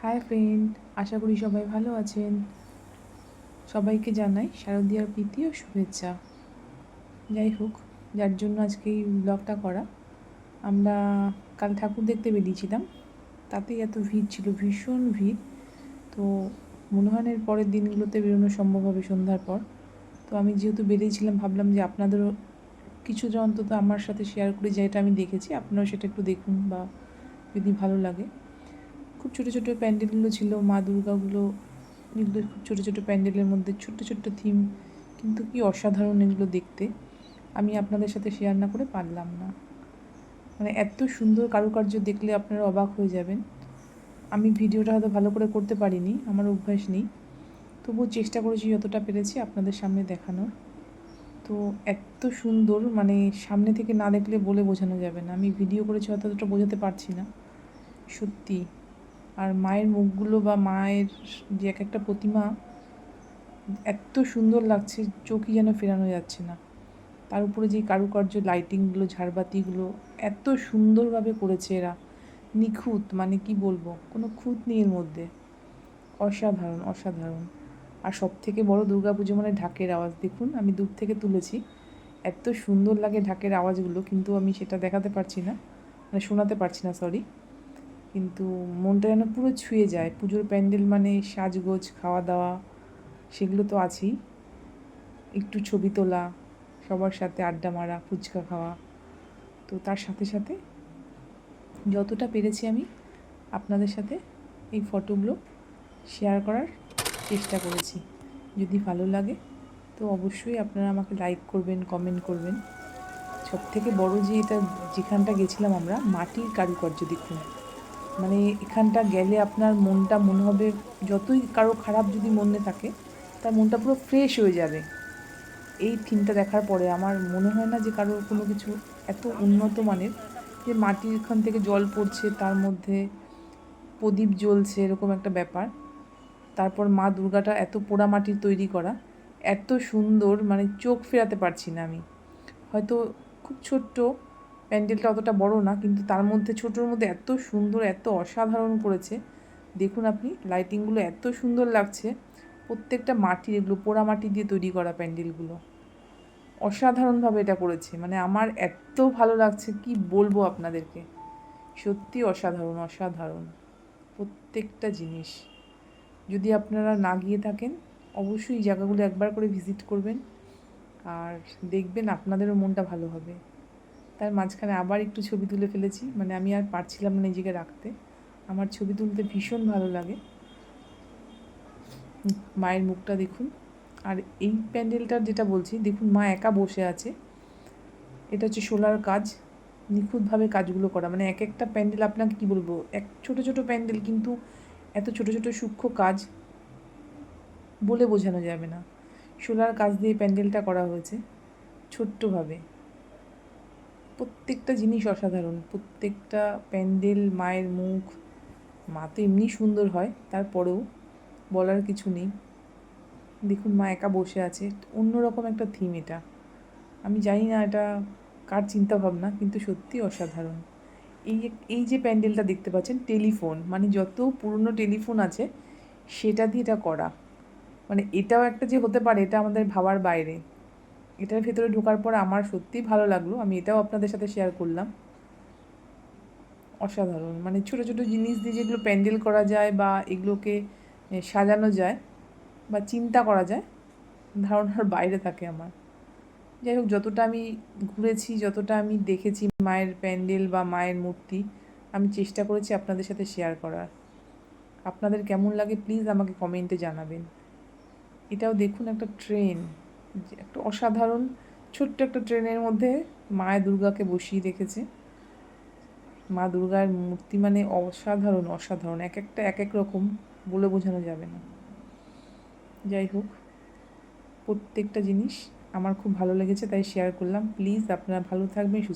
Hi friend, আশা করি সবাই ভালো আছেন। সবাইকে জানাই শারদীয়ার প্রীতি ও শুভেচ্ছা। যাই হোক, যার জন্য আজকে এই ব্লগটা করা, আমরা কাল ঠাকুর দেখতে বেরিয়েছিলাম, তাতেই এত ভিড় ছিল, ভীষণ ভিড়। তো মনে হয় না এর পরের দিনগুলোতে বেরোনো সম্ভব হবে সন্ধ্যার পর। তো আমি যেহেতু বেরিয়েছিলাম, ভাবলাম যে আপনাদেরও কিছুটা অন্তত আমার সাথে শেয়ার করি, যেটা আমি দেখেছি আপনারাও সেটা একটু দেখুন, বা যদি ভালো লাগে। খুব ছোটো ছোটো প্যান্ডেলগুলো ছিল, মা দুর্গাগুলো, এগুলো খুব ছোটো ছোটো প্যান্ডেলের মধ্যে ছোট্ট ছোট্ট থিম, কিন্তু কি অসাধারণ এগুলো দেখতে। আমি আপনাদের সাথে শেয়ার না করে পারলাম না, মানে এত সুন্দর কারুকার্য দেখলে আপনারা অবাক হয়ে যাবেন। আমি ভিডিওটা হয়তো ভালো করে করতে পারিনি, আমার অভ্যাস নেই, তবুও চেষ্টা করেছি যতটা পেরেছি আপনাদের সামনে দেখানোর। তো এত সুন্দর, মানে সামনে থেকে না দেখলে বলে বোঝানো যাবে না। আমি ভিডিও করেছি হয়তো অতটা বোঝাতে পারছি না, সত্যি। আর মায়ের মুখগুলো বা মায়ের যে এক একটা প্রতিমা এত সুন্দর লাগছে, চোখই যেন ফেরানো যাচ্ছে না। তার উপরে যে কারুকার্য, লাইটিংগুলো, ঝাড়বাতিগুলো এত সুন্দরভাবে করেছে এরা, নিখুঁত, মানে কি বলবো, কোনো খুঁত নেই এর মধ্যে। অসাধারণ অসাধারণ। আর সব থেকে বড় দুর্গাপুজো মানে ঢাকের আওয়াজ। দেখুন, আমি দূর থেকে তুলেছি, এত সুন্দর লাগে ঢাকের আওয়াজগুলো, কিন্তু আমি সেটা দেখাতে পারছি না, মানে শোনাতে পারছি না, সরি। কিন্তু মনটা যেন পুরো ছুঁয়ে যায়। পুজোর প্যান্ডেল মানে সাজগোজ, খাওয়া দাওয়া, সেগুলো তো আছেই, একটু ছবি তোলা, সবার সাথে আড্ডা মারা, ফুচকা খাওয়া। তো তার সাথে সাথে যতটা পেরেছি আমি আপনাদের সাথে এই ফটোগুলো শেয়ার করার চেষ্টা করেছি। যদি ভালো লাগে তো অবশ্যই আপনারা আমাকে লাইক করবেন, কমেন্ট করবেন। সবথেকে বড় যে এটা, যেখানটা গেছিলাম আমরা, মাটির কারুকার্য দেখুন, মানে এখানটা গেলে আপনার মনটা মনে হবে, যতই কারো খারাপ যদি মনে থাকে, তার মনটা পুরো ফ্রেশ হয়ে যাবে। এই থিমটা দেখার পরে আমার মনে হয় না যে কারো কোনো কিছু এত উন্নত মানের, যে মাটির এখান থেকে জল পড়ছে, তার মধ্যে প্রদীপ জ্বলছে, এরকম একটা ব্যাপার। তারপর মা দুর্গাটা এত পোড়া মাটির তৈরি করা, এত সুন্দর, মানে চোখ ফেরাতে পারছি না আমি। হয়তো খুব ছোট্ট, প্যান্ডেলটা অতটা বড় না, কিন্তু তার মধ্যে ছোটোর মধ্যে এত সুন্দর, এত অসাধারণ করেছে। দেখুন আপনি, লাইটিংগুলো এত সুন্দর লাগছে, প্রত্যেকটা মাটির, এগুলো পোড়া মাটি দিয়ে তৈরি করা প্যান্ডেলগুলো, অসাধারণভাবে এটা করেছে। মানে আমার এত ভালো লাগছে, কি বলবো আপনাদেরকে, সত্যি অসাধারণ অসাধারণ প্রত্যেকটা জিনিস। যদি আপনারা না গিয়ে থাকেন, অবশ্যই এই জায়গাগুলো একবার করে ভিজিট করবেন, আর দেখবেন আপনাদেরও মনটা ভালো হবে। তার মাঝখানে আবার একটু ছবি তুলে ফেলেছি, মানে আমি আর পারছিলাম না নিজেকে রাখতে, আমার ছবি তুলতে ভীষণ ভালো লাগে। মায়ের মুখটা দেখুন। আর এই প্যান্ডেলটার যেটা বলছি, দেখুন মা একা বসে আছে, এটা হচ্ছে শোলার কাজ, নিখুঁতভাবে কাজগুলো করা। মানে এক একটা প্যান্ডেল, আপনাকে কী বলবো, এক ছোটো ছোটো প্যান্ডেল, কিন্তু এত ছোটো ছোটো সূক্ষ্ম কাজ বলে বোঝানো যাবে না। শোলার কাজ দিয়ে প্যান্ডেলটা করা হয়েছে ছোট্টভাবে। প্রত্যেকটা জিনিস অসাধারণ, প্রত্যেকটা প্যান্ডেল, মায়ের মুখ, মা তো এমনি সুন্দর হয়, তারপরেও বলার কিছু নেই। দেখুন মা একা বসে আছে, অন্যরকম একটা থিম এটা। আমি জানি না এটা কার চিন্তা ভাবনা, কিন্তু সত্যি অসাধারণ। এই এই যে প্যান্ডেলটা দেখতে পাচ্ছেন, টেলিফোন, মানে যত পুরনো টেলিফোন আছে সেটা দিয়ে এটা করা। মানে এটাও একটা যে হতে পারে, এটা আমাদের ভাবার বাইরে। এটার ভেতরে ঢোকার পর আমার সত্যিই ভালো লাগলো, আমি এটাও আপনাদের সাথে শেয়ার করলাম। অসাধারণ, মানে ছোটো ছোটো জিনিস দিয়ে যেগুলো প্যান্ডেল করা যায়, বা এগুলোকে সাজানো যায়, বা চিন্তা করা যায়, ধারণার বাইরে থাকে আমার। যাই হোক, যতটা আমি ঘুরেছি, যতটা আমি দেখেছি মায়ের প্যান্ডেল বা মায়ের মূর্তি, আমি চেষ্টা করেছি আপনাদের সাথে শেয়ার করার। আপনাদের কেমন লাগে প্লিজ আমাকে কমেন্টে জানাবেন। এটাও দেখুন, একটা ট্রেন, একটা অসাধারণ ছোট্ট একটা ট্রেনের মধ্যে মায়ের দুর্গাকে বসিয়ে রেখেছে। মা দুর্গার মূর্তি মানে অসাধারণ অসাধারণ, এক একটা এক এক রকম, বলে বোঝানো যাবে না। যাই হোক, প্রত্যেকটা জিনিস আমার খুব ভালো লেগেছে, তাই শেয়ার করলাম। প্লিজ আপনারা ভালো থাকবেন, সুস্থ